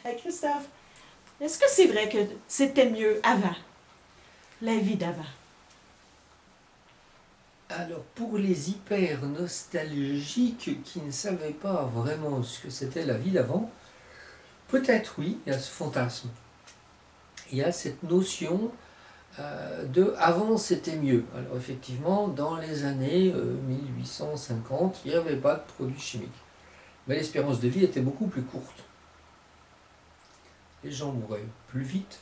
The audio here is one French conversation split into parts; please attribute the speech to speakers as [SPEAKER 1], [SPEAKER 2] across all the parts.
[SPEAKER 1] Hey, Christophe, est-ce que c'est vrai que c'était mieux avant, la vie d'avant?
[SPEAKER 2] Alors, pour les hyper nostalgiques qui ne savaient pas vraiment ce que c'était la vie d'avant, peut-être oui, il y a ce fantasme. Il y a cette notion de avant c'était mieux. Alors effectivement, dans les années 1850, il n'y avait pas de produits chimiques. Mais l'espérance de vie était beaucoup plus courte. Les gens mouraient plus vite,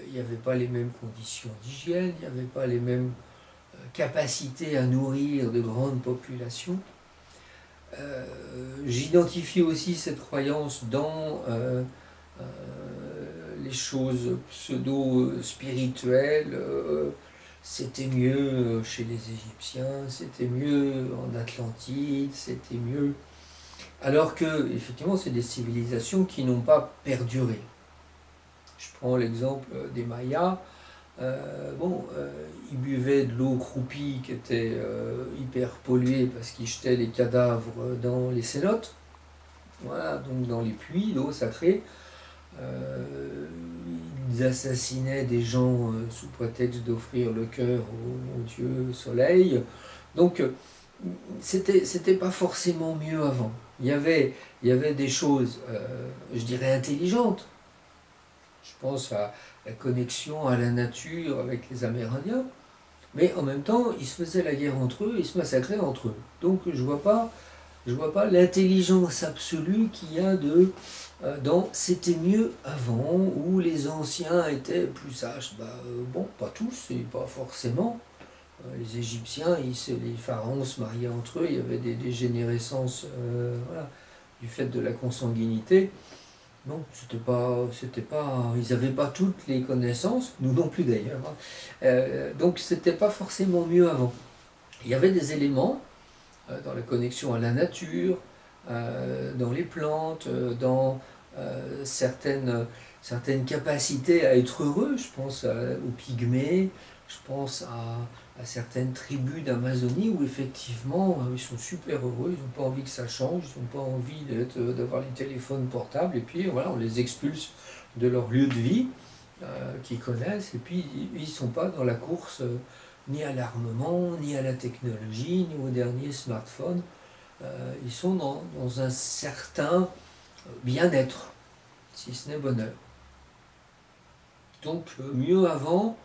[SPEAKER 2] il n'y avait pas les mêmes conditions d'hygiène, il n'y avait pas les mêmes capacités à nourrir de grandes populations. J'identifie aussi cette croyance dans les choses pseudo-spirituelles. C'était mieux chez les Égyptiens, c'était mieux en Atlantide, c'était mieux. Alors que, effectivement, c'est des civilisations qui n'ont pas perduré. Je prends l'exemple des Mayas. Ils buvaient de l'eau croupie qui était hyper polluée parce qu'ils jetaient les cadavres dans les cénotes, voilà, donc dans les puits d'eau sacrée. Ils assassinaient des gens sous prétexte d'offrir le cœur au dieu soleil. Donc c'était pas forcément mieux avant. Il y avait des choses, je dirais, intelligentes. Je pense à la connexion à la nature avec les Amérindiens. Mais en même temps, ils se faisaient la guerre entre eux, ils se massacraient entre eux. Donc je vois pas l'intelligence absolue qu'il y a dans c'était mieux avant, où les anciens étaient plus sages. Bon, pas tous, et pas forcément. Les Égyptiens, les pharaons se mariaient entre eux, il y avait des dégénérescences, voilà, du fait de la consanguinité. Non, c'était pas, ils n'avaient pas toutes les connaissances, nous non plus d'ailleurs, hein. Donc c'était pas forcément mieux avant. Il y avait des éléments dans la connexion à la nature, dans les plantes, dans certaines capacités à être heureux. Je pense aux pygmées, je pense à certaines tribus d'Amazonie où effectivement ils sont super heureux, ils n'ont pas envie que ça change, ils n'ont pas envie d'avoir les téléphones portables, et puis voilà, on les expulse de leur lieu de vie qu'ils connaissent, et puis ils ne sont pas dans la course ni à l'armement, ni à la technologie, ni au dernier smartphone. Ils sont dans un certain bien-être, si ce n'est bonheur. Donc mieux avant,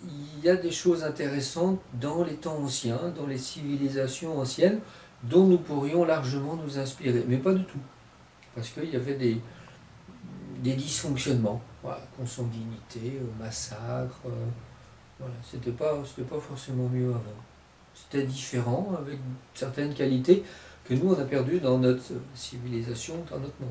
[SPEAKER 2] il y a des choses intéressantes dans les temps anciens, dans les civilisations anciennes, dont nous pourrions largement nous inspirer, mais pas du tout, parce qu'il y avait des dysfonctionnements, voilà, consanguinité, massacre, voilà, c'était pas forcément mieux avant. C'était différent, avec certaines qualités que nous on a perdues dans notre civilisation, dans notre monde.